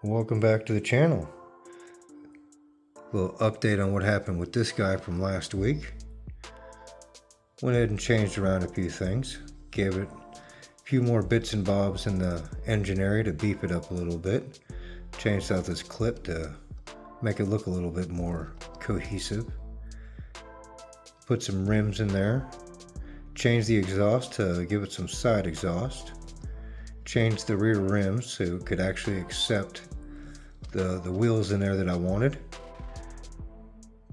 Welcome back to the channel. A little update on what happened with this guy from last week. Went ahead and changed around a few things. Gave it a few more bits and bobs in the engine area to beef it up a little bit. Changed out this clip to make it look a little bit more cohesive. Put some rims in there. Changed the exhaust to give it some side exhaust. Changed the rear rims so it could actually accept the wheels in there that I wanted.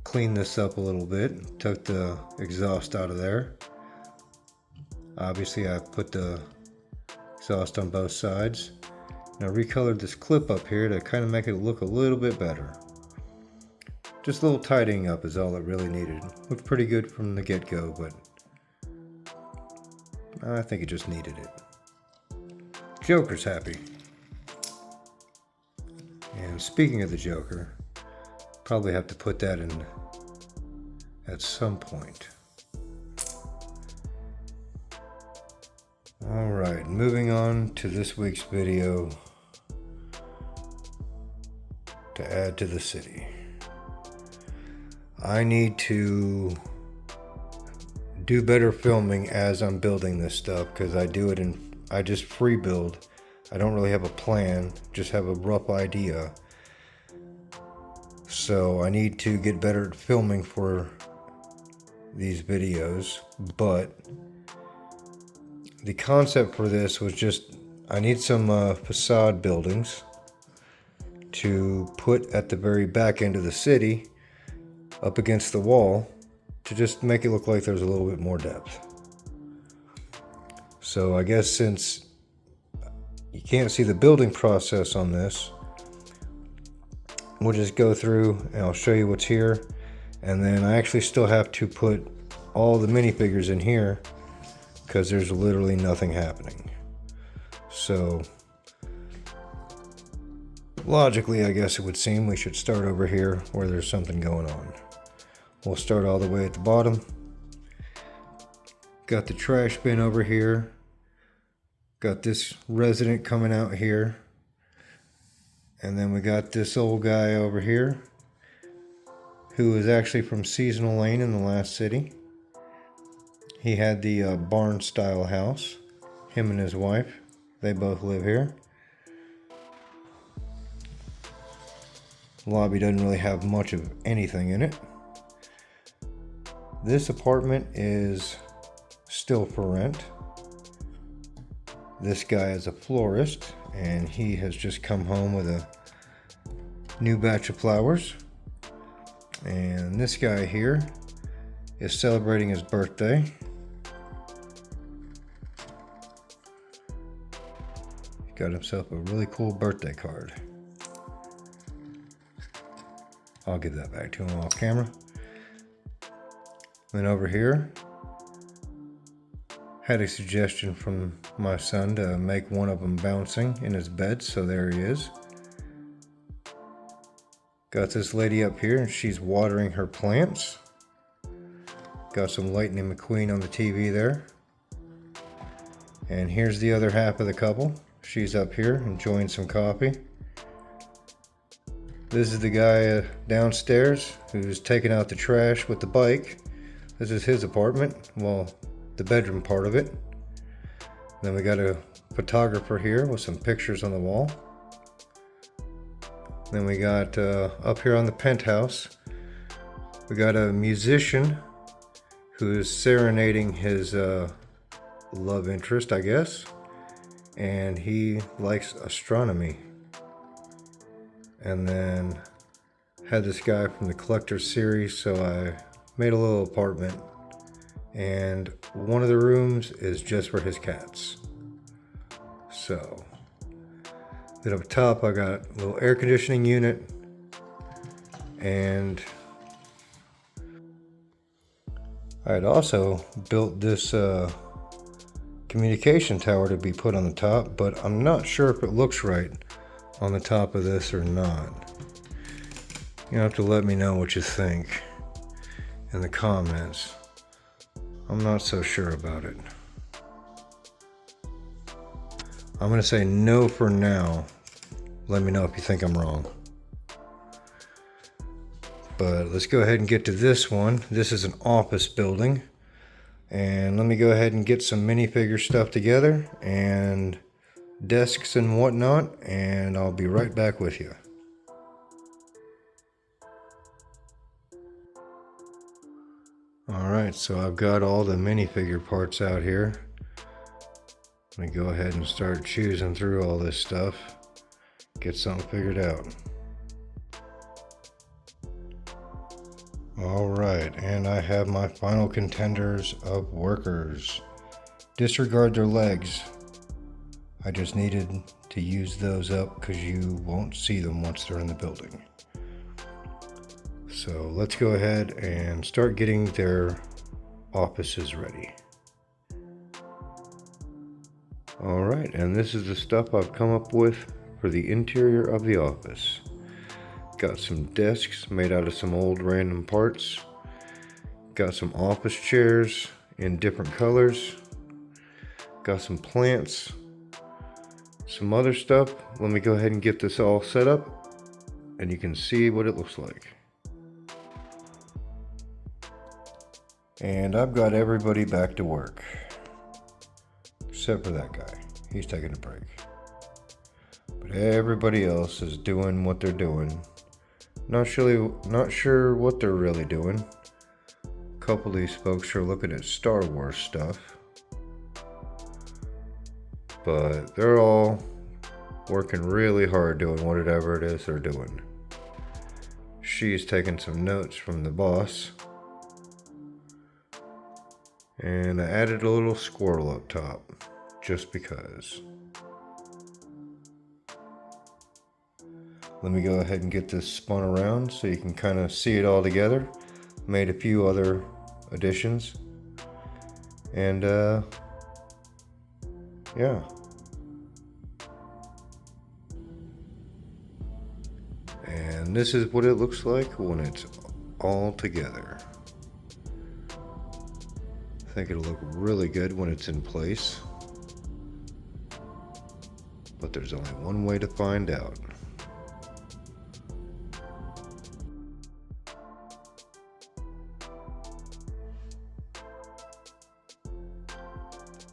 Cleaned this up a little bit, took the exhaust out of there. Obviously I put the exhaust on both sides. Now recolored this clip up here to kind of make it look a little bit better. Just a little tidying up is all it really needed. Looked pretty good from the get-go, but I think it just needed it. Joker's happy. And speaking of the Joker, probably have to put that in at some point. Alright, moving on to this week's video to add to the city. I need to do better filming as I'm building this stuff because I just free build. I don't really have a plan, just have a rough idea. So I need to get better at filming for these videos, but the concept for this was just, I need some facade buildings to put at the very back end of the city up against the wall to just make it look like there's a little bit more depth. So I guess since you can't see the building process on this, we'll just go through and I'll show you what's here. And then I actually still have to put all the minifigures in here because there's literally nothing happening. So logically, I guess it would seem we should start over here where there's something going on. We'll start all the way at the bottom. Got the trash bin over here. Got this resident coming out here. And then we got this old guy over here who is actually from Seasonal Lane in the last city. He had the barn style house. Him and his wife, they both live here. Lobby doesn't really have much of anything in it. This apartment is still for rent. This guy is a florist and he has just come home with a new batch of flowers. And this guy here is celebrating his birthday. He got himself a really cool birthday card. I'll give that back to him off camera. Then over here, had a suggestion from my son to make one of them bouncing in his bed, so there he is. Got this lady up here and she's watering her plants. Got some Lightning McQueen on the TV there. And here's the other half of the couple. She's up here enjoying some coffee. This is the guy downstairs who's taking out the trash with the bike. This is his apartment, well, the bedroom part of it. Then we got a photographer here with some pictures on the wall. Then we got up here on the penthouse, we got a musician who is serenading his love interest, I guess. And he likes astronomy. And then had this guy from the Collector series, so I made a little apartment. And one of the rooms is just for his cats. So then up top I got a little air conditioning unit, and I had also built this communication tower to be put on the top, but I'm not sure if it looks right on the top of this or not. You have to let me know what you think in the comments. I'm not so sure about it. I'm going to say no for now, Let me know if you think I'm wrong. But let's go ahead and get to this one. This is an office building. And let me go ahead and get some minifigure stuff together and desks and whatnot, and I'll be right back with you. Alright, so I've got all the minifigure parts out here. Let me go ahead and start choosing through all this stuff. Get something figured out. Alright, and I have my final contenders of workers. Disregard their legs. I just needed to use those up because you won't see them once they're in the building. So let's go ahead and start getting their offices ready. Alright, and this is the stuff I've come up with for the interior of the office. Got some desks made out of some old random parts. Got some office chairs in different colors. Got some plants. Some other stuff. Let me go ahead and get this all set up and you can see what it looks like. And I've got everybody back to work. Except for that guy. He's taking a break. But everybody else is doing what they're doing. Not sure what they're really doing. A couple of these folks are looking at Star Wars stuff. But they're all working really hard doing whatever it is they're doing. She's taking some notes from the boss. And I added a little squirrel up top, just because. Let me go ahead and get this spun around so you can kind of see it all together. Made a few other additions. And yeah. And this is what it looks like when it's all together. I think it'll look really good when it's in place. But there's only one way to find out.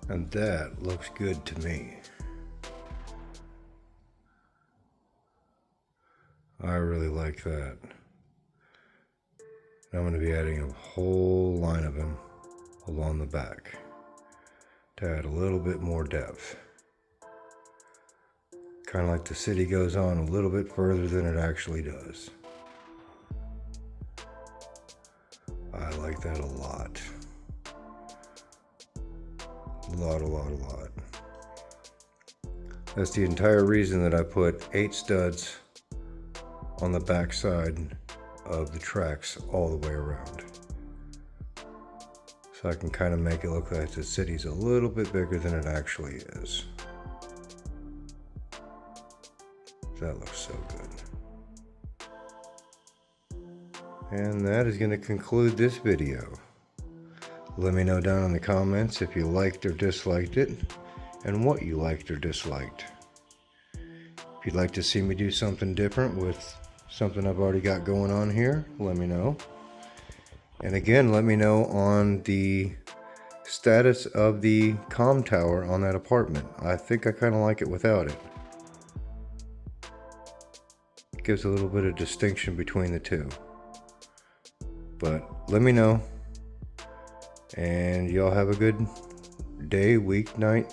And that looks good to me. I really like that. I'm going to be adding a whole line of them along the back to add a little bit more depth. Kind of like the city goes on a little bit further than it actually does. I like that a lot. A lot. That's the entire reason that I put 8 studs on the back side of the tracks all the way around. So I can kind of make it look like the city's a little bit bigger than it actually is. That looks so good. And that is going to conclude this video. Let me know down in the comments if you liked or disliked it, and what you liked or disliked. If you'd like to see me do something different with something I've already got going on here, let me know. And again, let me know on the status of the comm tower on that apartment. I think I kind of like it without it. It gives a little bit of distinction between the two. But let me know. And y'all have a good day, week, night,